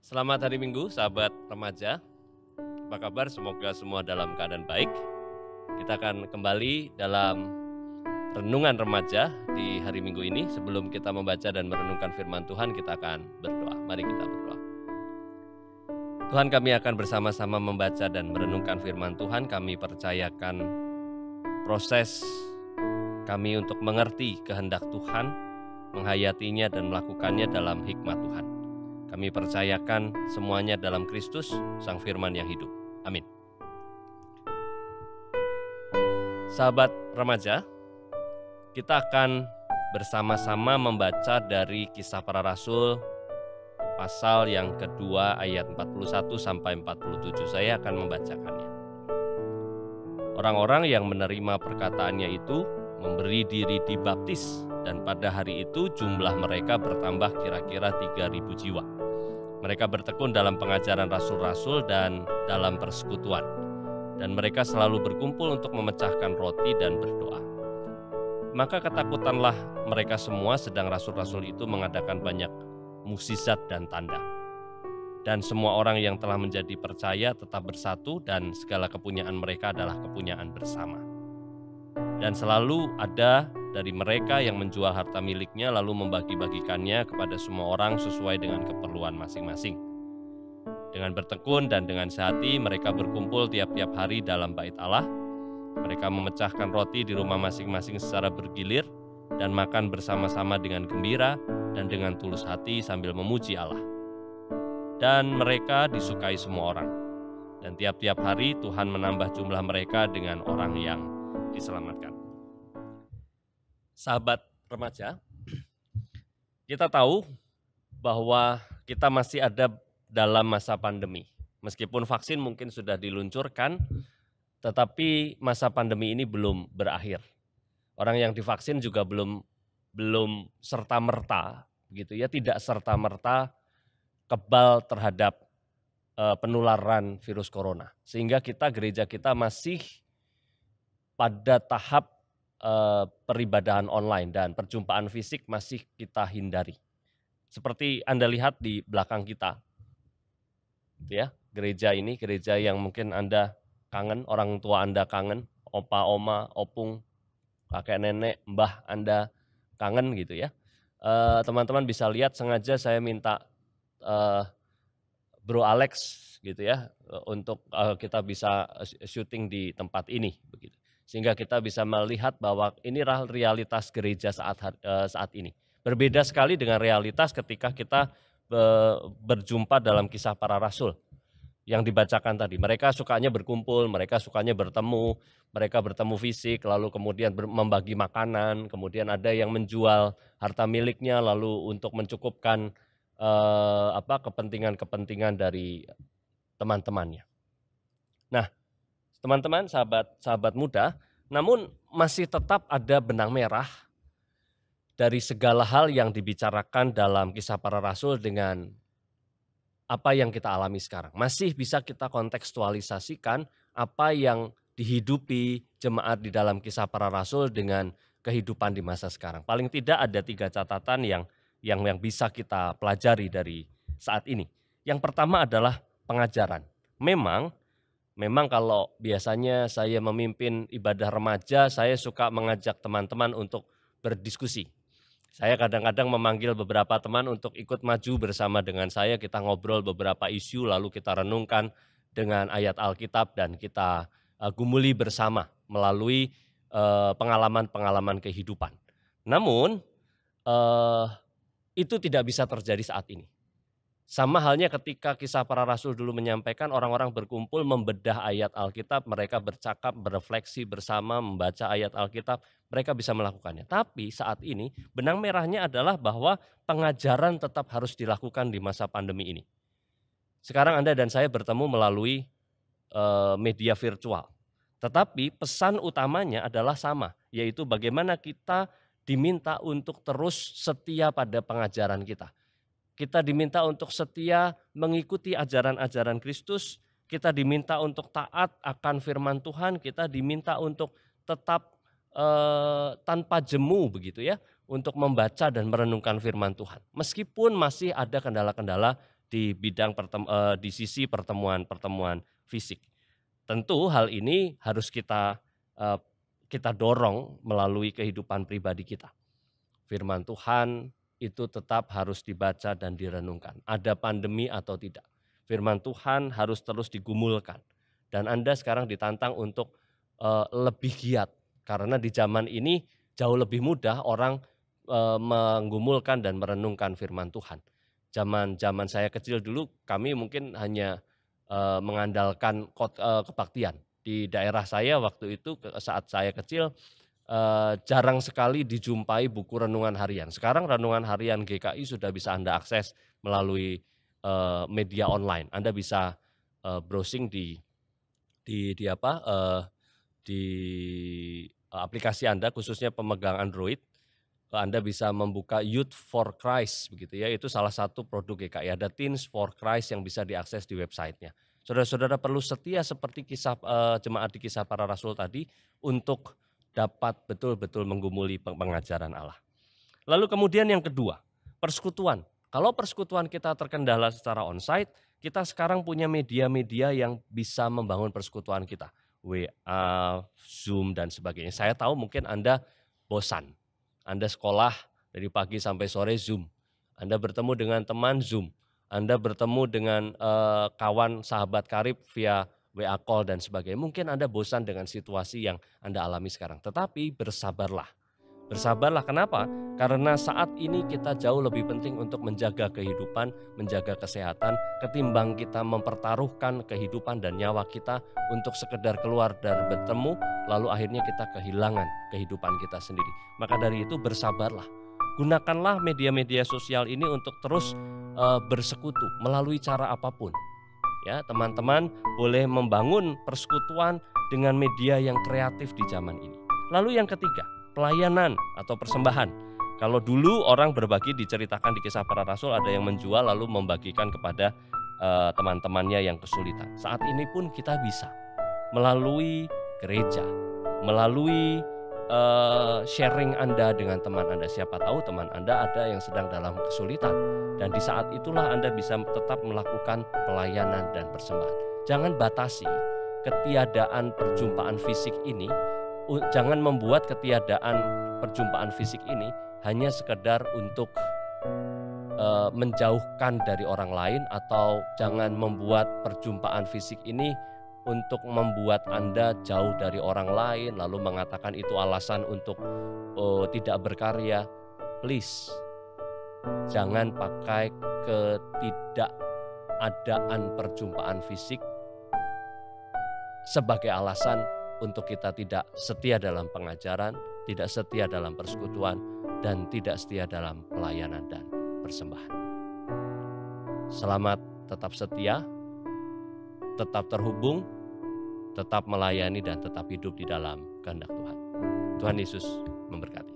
Selamat hari Minggu, sahabat remaja. Apa kabar? Semoga semua dalam keadaan baik. Kita akan kembali dalam renungan remaja di hari Minggu ini. Sebelum kita membaca dan merenungkan firman Tuhan, kita akan berdoa. Mari kita berdoa. Tuhan, kami akan bersama-sama membaca dan merenungkan firman Tuhan. Kami percayakan proses kami untuk mengerti kehendak Tuhan, menghayatinya dan melakukannya dalam hikmat Tuhan. Kami percayakan semuanya dalam Kristus, Sang Firman yang hidup. Amin. Sahabat remaja, kita akan bersama-sama membaca dari Kisah Para Rasul, pasal yang kedua ayat 41 sampai 47. Saya akan membacakannya. Orang-orang yang menerima perkataannya itu memberi diri dibaptis, dan pada hari itu jumlah mereka bertambah kira-kira 3.000 jiwa. Mereka bertekun dalam pengajaran rasul-rasul dan dalam persekutuan. Dan mereka selalu berkumpul untuk memecahkan roti dan berdoa. Maka ketakutanlah mereka semua, sedang rasul-rasul itu mengadakan banyak mukjizat dan tanda. Dan semua orang yang telah menjadi percaya tetap bersatu, dan segala kepunyaan mereka adalah kepunyaan bersama. Dan selalu ada dari mereka yang menjual harta miliknya lalu membagi-bagikannya kepada semua orang sesuai dengan keperluan masing-masing. Dengan bertekun dan dengan sehati mereka berkumpul tiap-tiap hari dalam bait Allah. Mereka memecahkan roti di rumah masing-masing secara bergilir dan makan bersama-sama dengan gembira dan dengan tulus hati sambil memuji Allah. Dan mereka disukai semua orang. Dan tiap-tiap hari Tuhan menambah jumlah mereka dengan orang yang diselamatkan. Sahabat remaja, kita tahu bahwa kita masih ada dalam masa pandemi. Meskipun vaksin mungkin sudah diluncurkan, tetapi masa pandemi ini belum berakhir. Orang yang divaksin juga belum serta-merta, gitu ya, tidak serta-merta kebal terhadap penularan virus corona. Sehingga gereja kita masih pada tahap peribadahan online dan perjumpaan fisik masih kita hindari. Seperti Anda lihat di belakang kita, ya, gereja ini gereja yang mungkin Anda kangen, orang tua Anda kangen, opa, oma, opung, kakek, nenek, mbah Anda kangen gitu ya. Teman-teman bisa lihat, sengaja saya minta Bro Alex gitu ya untuk kita bisa syuting di tempat ini begitu. Sehingga kita bisa melihat bahwa inilah realitas gereja saat ini. Berbeda sekali dengan realitas ketika kita berjumpa dalam Kisah Para Rasul yang dibacakan tadi. Mereka sukanya berkumpul, mereka sukanya bertemu, mereka bertemu fisik, lalu kemudian membagi makanan, kemudian ada yang menjual harta miliknya lalu untuk mencukupkan kepentingan-kepentingan dari teman-temannya. Nah, teman-teman, sahabat muda, namun masih tetap ada benang merah dari segala hal yang dibicarakan dalam Kisah Para Rasul dengan apa yang kita alami sekarang. Masih bisa kita kontekstualisasikan apa yang dihidupi jemaat di dalam Kisah Para Rasul dengan kehidupan di masa sekarang. Paling tidak ada 3 catatan yang bisa kita pelajari dari saat ini. Yang pertama adalah pengajaran. Memang kalau biasanya saya memimpin ibadah remaja, saya suka mengajak teman-teman untuk berdiskusi. Saya kadang-kadang memanggil beberapa teman untuk ikut maju bersama dengan saya, kita ngobrol beberapa isu, lalu kita renungkan dengan ayat Alkitab dan kita gumuli bersama melalui pengalaman-pengalaman kehidupan. Namun, itu tidak bisa terjadi saat ini. Sama halnya ketika Kisah Para Rasul dulu menyampaikan, orang-orang berkumpul membedah ayat Alkitab, mereka bercakap, berefleksi bersama, membaca ayat Alkitab, mereka bisa melakukannya. Tapi saat ini benang merahnya adalah bahwa pengajaran tetap harus dilakukan di masa pandemi ini. Sekarang Anda dan saya bertemu melalui media virtual. Tetapi pesan utamanya adalah sama, yaitu bagaimana kita diminta untuk terus setia pada pengajaran kita. Kita diminta untuk setia mengikuti ajaran-ajaran Kristus, kita diminta untuk taat akan firman Tuhan, kita diminta untuk tetap tanpa jemu begitu ya, untuk membaca dan merenungkan firman Tuhan. Meskipun masih ada kendala-kendala di bidang di sisi pertemuan-pertemuan fisik. Tentu hal ini harus kita dorong melalui kehidupan pribadi kita. Firman Tuhan itu tetap harus dibaca dan direnungkan. Ada pandemi atau tidak, firman Tuhan harus terus digumulkan. Dan Anda sekarang ditantang untuk lebih giat, karena di zaman ini jauh lebih mudah orang menggumulkan dan merenungkan firman Tuhan. Zaman saya kecil dulu, kami mungkin hanya mengandalkan kebaktian. Di daerah saya waktu itu saat saya kecil jarang sekali dijumpai buku renungan harian. Sekarang renungan harian GKI sudah bisa Anda akses melalui media online. Anda bisa browsing di aplikasi Anda, khususnya pemegang Android. Anda bisa membuka Youth for Christ begitu ya, itu salah satu produk GKI. Ada Teens for Christ yang bisa diakses di websitenya. Saudara-saudara perlu setia seperti kisah jemaat di Kisah Para Rasul tadi untuk dapat betul-betul menggumuli pengajaran Allah. Lalu kemudian yang kedua, persekutuan. Kalau persekutuan kita terkendala secara onsite, kita sekarang punya media-media yang bisa membangun persekutuan kita. WA, Zoom, dan sebagainya. Saya tahu mungkin Anda bosan. Anda sekolah dari pagi sampai sore Zoom. Anda bertemu dengan teman Zoom. Anda bertemu dengan kawan sahabat karib via WA call dan sebagainya. Mungkin Anda bosan dengan situasi yang Anda alami sekarang. Tetapi bersabarlah. Bersabarlah, kenapa? Karena saat ini kita jauh lebih penting untuk menjaga kehidupan, menjaga kesehatan, ketimbang kita mempertaruhkan kehidupan dan nyawa kita untuk sekedar keluar dari bertemu, lalu akhirnya kita kehilangan kehidupan kita sendiri. Maka dari itu bersabarlah. Gunakanlah media-media sosial ini untuk terus bersekutu melalui cara apapun. Ya, teman-teman boleh membangun persekutuan dengan media yang kreatif di zaman ini. Lalu yang ketiga, pelayanan atau persembahan. Kalau dulu orang berbagi diceritakan di Kisah Para Rasul, ada yang menjual lalu membagikan kepada teman-temannya yang kesulitan. Saat ini pun kita bisa melalui gereja, melalui sharing Anda dengan teman Anda. Siapa tahu teman Anda ada yang sedang dalam kesulitan, dan di saat itulah Anda bisa tetap melakukan pelayanan dan persembahan. Jangan batasi ketiadaan perjumpaan fisik ini. Jangan membuat ketiadaan perjumpaan fisik ini hanya sekedar untuk menjauhkan dari orang lain, atau jangan membuat perjumpaan fisik ini untuk membuat Anda jauh dari orang lain lalu mengatakan itu alasan untuk tidak berkarya. Please, jangan pakai ketidakadaan perjumpaan fisik sebagai alasan untuk kita tidak setia dalam pengajaran, tidak setia dalam persekutuan, dan tidak setia dalam pelayanan dan persembahan. Selamat tetap setia, tetap terhubung, tetap melayani, dan tetap hidup di dalam kehendak Tuhan. Tuhan Yesus memberkati.